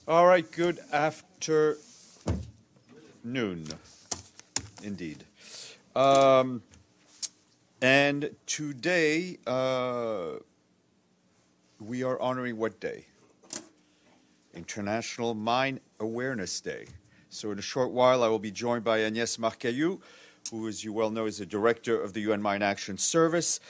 All right, good afternoon, indeed. And today we are honoring what day? International Mine Awareness Day. So in a short while I will be joined by Agnès Marcaillou, who, as you well know, is the director of the UN Mine Action Service.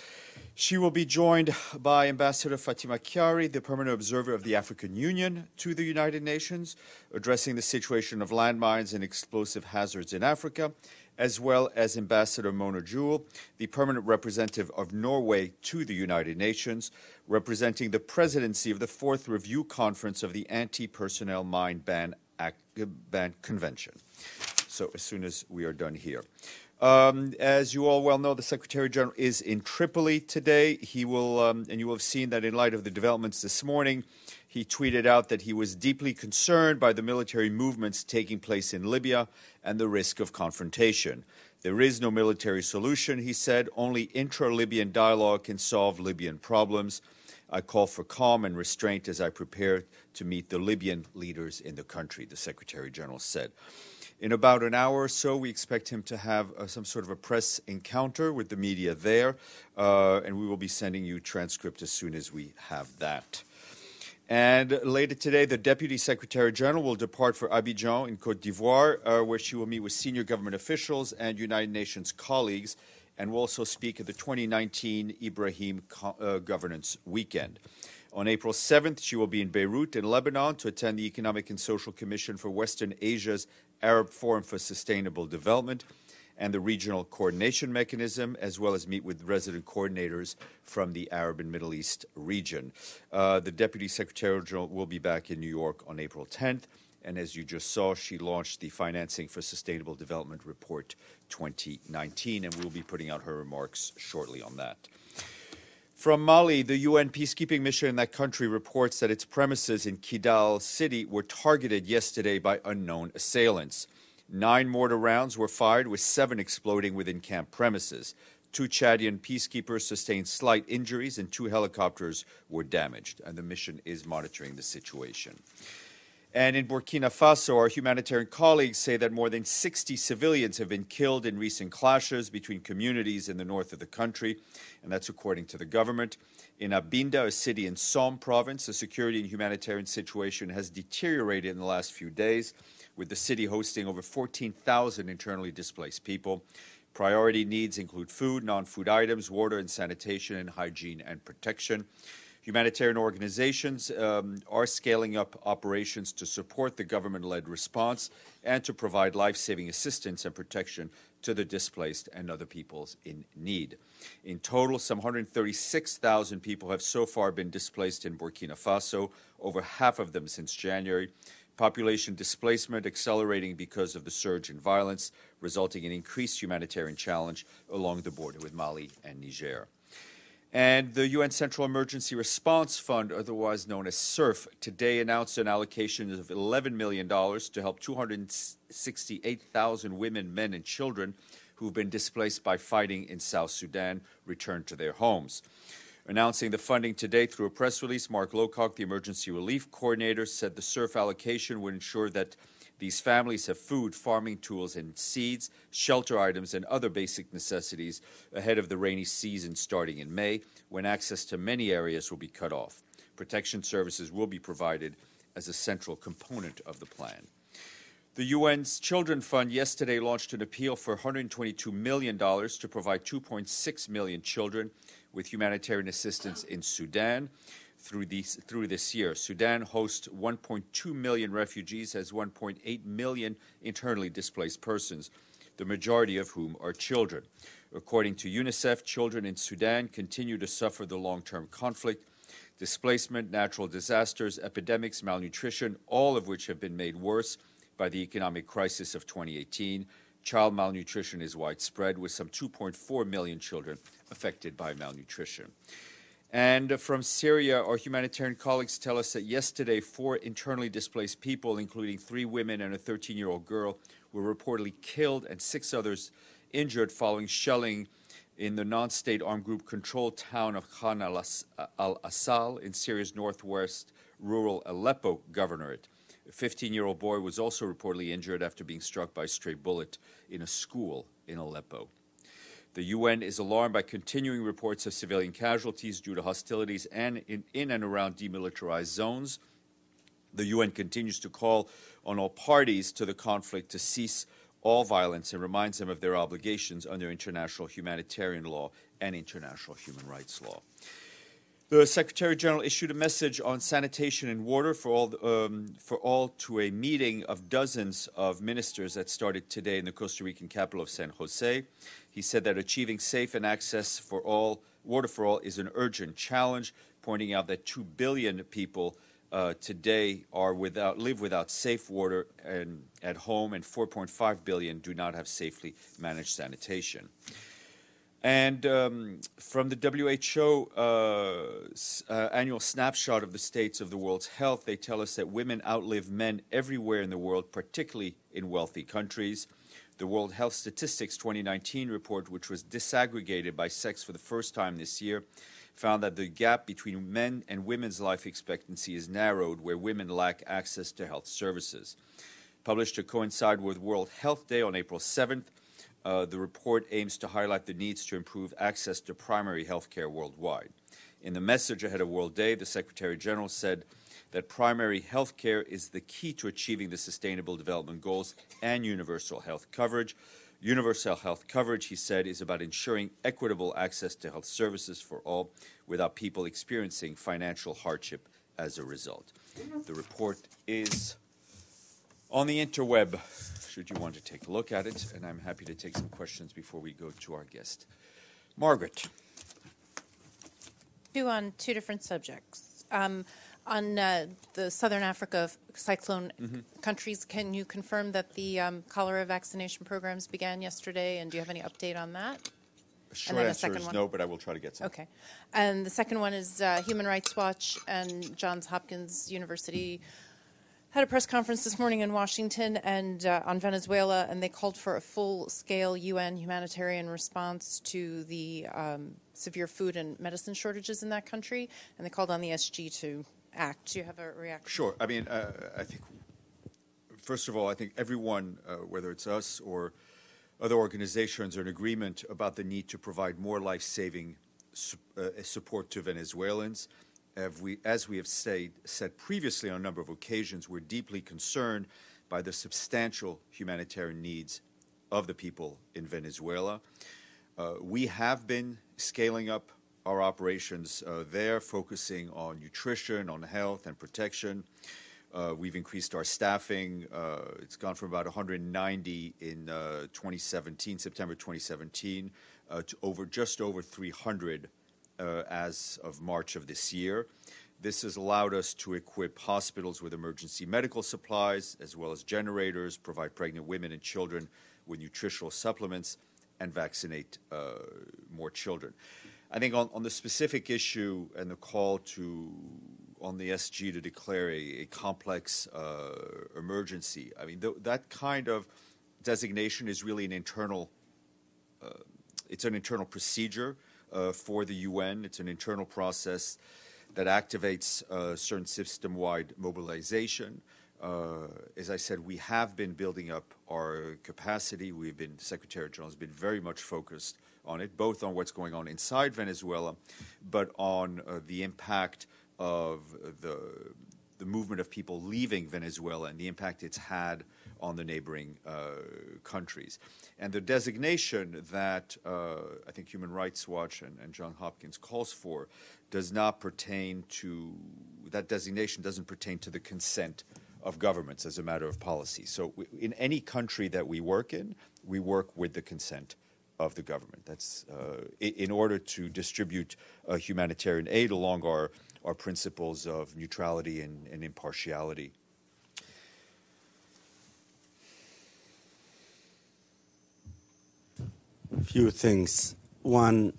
She will be joined by Ambassador Fatima Kyari, the permanent observer of the African Union to the United Nations, addressing the situation of landmines and explosive hazards in Africa, as well as Ambassador Mona Juul, the permanent representative of Norway to the United Nations, representing the presidency of the Fourth Review Conference of the Anti-Personnel Mine Ban Convention. So as soon as we are done here. As you all well know, the Secretary General is in Tripoli today. He will, and you will have seen that in light of the developments this morning, he tweeted out that he was deeply concerned by the military movements taking place in Libya and the risk of confrontation. There is no military solution, he said. Only intra-Libyan dialogue can solve Libyan problems. I call for calm and restraint as I prepare to meet the Libyan leaders in the country, the Secretary General said. In about an hour or so, we expect him to have some sort of a press encounter with the media there, and we will be sending you transcript as soon as we have that. And later today, the Deputy Secretary General will depart for Abidjan in Côte d'Ivoire, where she will meet with senior government officials and United Nations colleagues, and will also speak at the 2019 Ibrahim Governance Weekend. On April 7th, she will be in Beirut in Lebanon to attend the Economic and Social Commission for Western Asia's Arab Forum for Sustainable Development and the Regional Coordination Mechanism, as well as meet with resident coordinators from the Arab and Middle East region. The Deputy Secretary General will be back in New York on April 10th, and as you just saw, she launched the Financing for Sustainable Development Report 2019, and we'll be putting out her remarks shortly on that. From Mali, the UN peacekeeping mission in that country reports that its premises in Kidal City were targeted yesterday by unknown assailants. 9 mortar rounds were fired, with 7 exploding within camp premises. 2 Chadian peacekeepers sustained slight injuries, and 2 helicopters were damaged, and the mission is monitoring the situation. And in Burkina Faso, our humanitarian colleagues say that more than 60 civilians have been killed in recent clashes between communities in the north of the country, and that's according to the government. In Abinda, a city in Somme province, the security and humanitarian situation has deteriorated in the last few days, with the city hosting over 14,000 internally displaced people. Priority needs include food, non-food items, water and sanitation, and hygiene and protection. Humanitarian organizations are scaling up operations to support the government-led response and to provide life-saving assistance and protection to the displaced and other peoples in need. In total, some 136,000 people have so far been displaced in Burkina Faso, over half of them since January. Population displacement accelerating because of the surge in violence, resulting in increased humanitarian challenge along the border with Mali and Niger. And the UN Central Emergency Response Fund, otherwise known as CERF, today announced an allocation of $11 million to help 268,000 women, men, and children who've been displaced by fighting in South Sudan return to their homes. Announcing the funding today through a press release, Mark Lowcock, the emergency relief coordinator, said the CERF allocation would ensure that these families have food, farming tools and seeds, shelter items, and other basic necessities ahead of the rainy season starting in May, when access to many areas will be cut off. Protection services will be provided as a central component of the plan. The UN's Children Fund yesterday launched an appeal for $122 million to provide 2.6 million children with humanitarian assistance in Sudan. Through this year, Sudan hosts 1.2 million refugees, has 1.8 million internally displaced persons, the majority of whom are children. According to UNICEF, children in Sudan continue to suffer the long-term conflict, displacement, natural disasters, epidemics, malnutrition, all of which have been made worse by the economic crisis of 2018. Child malnutrition is widespread, with some 2.4 million children affected by malnutrition. And from Syria, our humanitarian colleagues tell us that yesterday 4 internally displaced people, including 3 women and a 13-year-old girl, were reportedly killed and 6 others injured following shelling in the non-state armed group controlled town of Khan al-Assal in Syria's northwest rural Aleppo governorate. A 15-year-old boy was also reportedly injured after being struck by a stray bullet in a school in Aleppo. The UN is alarmed by continuing reports of civilian casualties due to hostilities and in and around demilitarized zones. The UN continues to call on all parties to the conflict to cease all violence and reminds them of their obligations under international humanitarian law and international human rights law. The Secretary General issued a message on sanitation and water for all to a meeting of dozens of ministers that started today in the Costa Rican capital of San Jose. He said that achieving safe and access for all, water for all, is an urgent challenge, pointing out that 2 billion people today live without safe water at home, and 4.5 billion do not have safely managed sanitation. And from the WHO annual snapshot of the states of the world's health, they tell us that women outlive men everywhere in the world, particularly in wealthy countries. The World Health Statistics 2019 report, which was disaggregated by sex for the first time this year, found that the gap between men and women's life expectancy is narrowed where women lack access to health services. Published to coincide with World Health Day on April 7th, the report aims to highlight the needs to improve access to primary health care worldwide. In the message ahead of World Day, the Secretary General said that primary health care is the key to achieving the Sustainable Development Goals and universal health coverage. Universal health coverage, he said, is about ensuring equitable access to health services for all without people experiencing financial hardship as a result. The report is on the interweb, should you want to take a look at it, and I'm happy to take some questions before we go to our guest. Margaret. On two different subjects. On the Southern Africa cyclone countries, can you confirm that the cholera vaccination programs began yesterday, and do you have any update on that? Short answer is no, but I will try to get some. Okay. And the second one is Human Rights Watch and Johns Hopkins University had a press conference this morning in Washington and on Venezuela, and they called for a full-scale UN humanitarian response to the severe food and medicine shortages in that country, and they called on the SG to act. Do you have a reaction? Sure. I mean, I think, first of all, I think everyone, whether it's us or other organizations, are in agreement about the need to provide more life-saving support to Venezuelans. As we have said previously on a number of occasions, we're deeply concerned by the substantial humanitarian needs of the people in Venezuela. We have been scaling up our operations there, focusing on nutrition, on health and protection. We've increased our staffing. It's gone from about 190 in 2017, September 2017, to just over 300 as of March of this year. This has allowed us to equip hospitals with emergency medical supplies, as well as generators, provide pregnant women and children with nutritional supplements, and vaccinate more children. I think on the specific issue and the call on the SG to declare a complex emergency, I mean, that kind of designation is really an internal procedure for the UN. It's an internal process that activates certain system-wide mobilization. As I said, we have been building up our capacity. The Secretary General has been very much focused on it, both on what's going on inside Venezuela, but on the impact of the movement of people leaving Venezuela and the impact it's had on the neighboring countries. And the designation that I think Human Rights Watch and Johns Hopkins calls for that designation doesn't pertain to the consent of governments as a matter of policy. So in any country that we work in, we work with the consent of the government. That's in order to distribute humanitarian aid along our principles of neutrality and impartiality. A few things. One,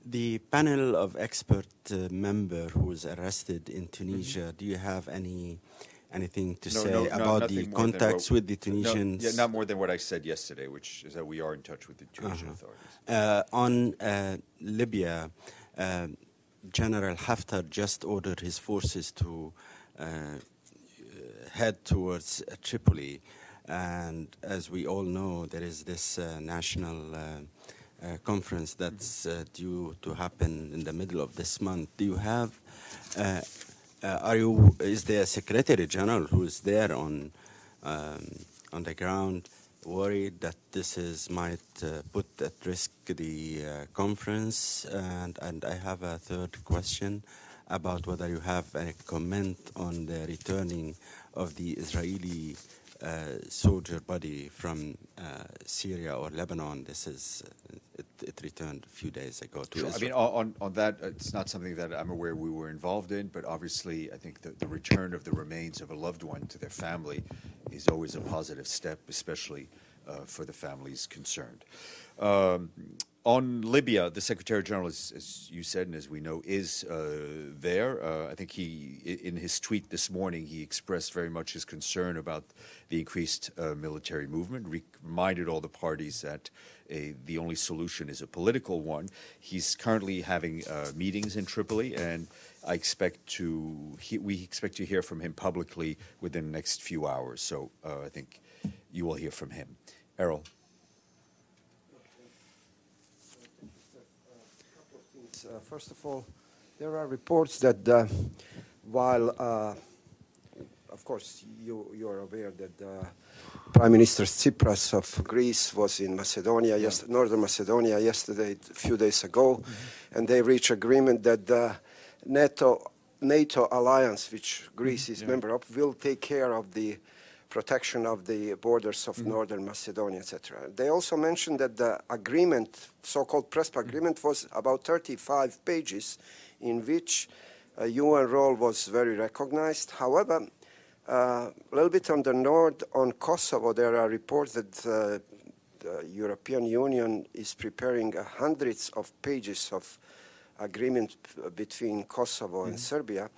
the panel of expert member who was arrested in Tunisia, do you have anything to say about the contacts with the Tunisians? Not more than what I said yesterday, which is that we are in touch with the Tunisian authorities. On Libya, General Haftar just ordered his forces to head towards Tripoli. And as we all know, there is this national conference that's due to happen in the middle of this month. Do you have, is there a Secretary General who is there on the ground worried that this might put at risk the conference? And I have a third question about whether you have a comment on the returning of the Israeli soldier body from Syria or Lebanon. This is it returned a few days ago to Israel. I mean, on that, it's not something that I'm aware we were involved in, but obviously I think the return of the remains of a loved one to their family is always a positive step, especially for the families concerned. On Libya, the Secretary General, as you said and as we know, is there. I think in his tweet this morning, he expressed very much his concern about the increased military movement, reminded all the parties that the only solution is a political one. He's currently having meetings in Tripoli, and we expect to hear from him publicly within the next few hours. So I think you will hear from him. Errol. First of all, there are reports that while, of course, you are aware that Prime Minister Tsipras of Greece was in Macedonia, northern Macedonia, yesterday, a few days ago, and they reached agreement that the NATO alliance, which Greece is member of, will take care of the protection of the borders of northern Macedonia, etc. They also mentioned that the agreement, so-called Prespa agreement, was about 35 pages, in which a UN role was very recognized. However, a little bit on the north, on Kosovo, there are reports that the European Union is preparing hundreds of pages of agreement between Kosovo and Serbia.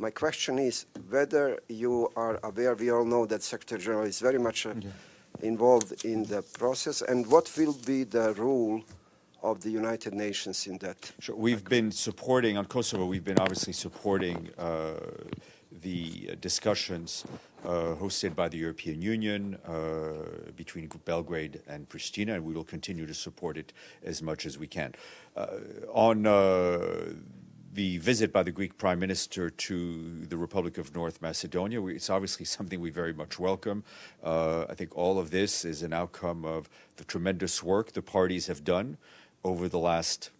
My question is whether you are aware, we all know that Secretary General is very much involved in the process, and what will be the role of the United Nations in that? Sure. We've been supporting, on Kosovo, we've been obviously supporting the discussions hosted by the European Union between Belgrade and Pristina, and we will continue to support it as much as we can. On the visit by the Greek Prime Minister to the Republic of North Macedonia, it's obviously something we very much welcome. I think all of this is an outcome of the tremendous work the parties have done over the last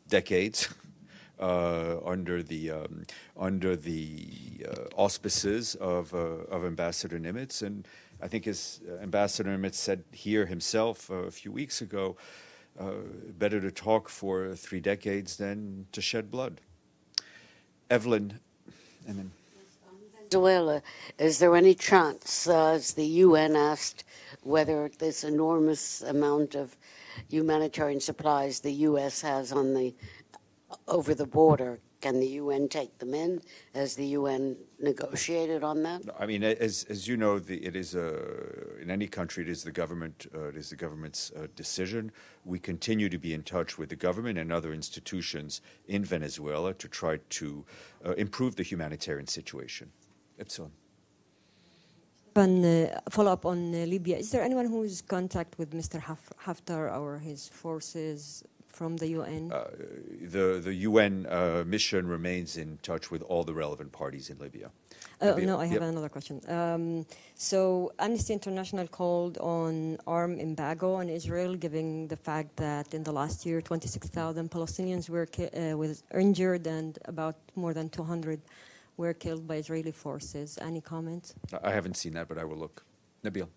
decades under the auspices of Ambassador Nimitz. And I think, as Ambassador Nimitz said here himself a few weeks ago, better to talk for 3 decades than to shed blood. Evelyn, and then Venezuela, is there any chance, as the UN asked, whether this enormous amount of humanitarian supplies the U.S. has over the border, can the UN take them in? Has the UN negotiated on that? I mean, as you know, it is in any country it is the government's decision. We continue to be in touch with the government and other institutions in Venezuela to try to improve the humanitarian situation. Epsilon. Follow up on Libya. Is there anyone who is in contact with Mr. Haftar or his forces from the UN? The UN mission remains in touch with all the relevant parties in Libya. No, I have another question. So Amnesty International called on armed embargo on Israel, given the fact that in the last year 26,000 Palestinians were injured and about more than 200 were killed by Israeli forces. Any comments? I haven't seen that, but I will look. Nabil.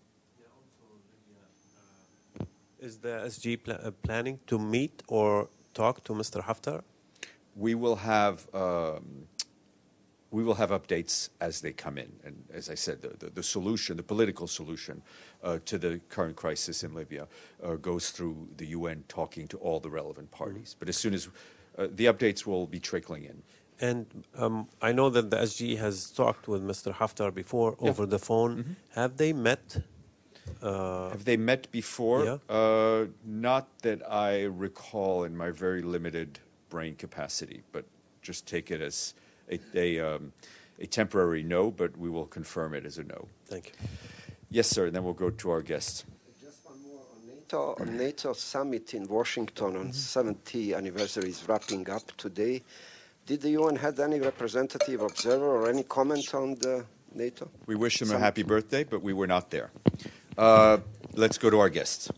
Is the SG planning to meet or talk to Mr. Haftar? We will have updates as they come in, and as I said, the solution, the political solution to the current crisis in Libya, goes through the UN talking to all the relevant parties. But as soon as the updates will be trickling in. And I know that the SG has talked with Mr. Haftar before over the phone. Mm-hmm. Have they met? Have they met before? Yeah. Not that I recall in my very limited brain capacity, but just take it as a a temporary no, but we will confirm it as a no. Thank you. Yes, sir, and then we'll go to our guests. Just one more on NATO summit in Washington on 70th anniversary is wrapping up today. Did the UN have any representative observer or any comment on the NATO? We wish him summit? a happy birthday, but we were not there. Let's go to our guests.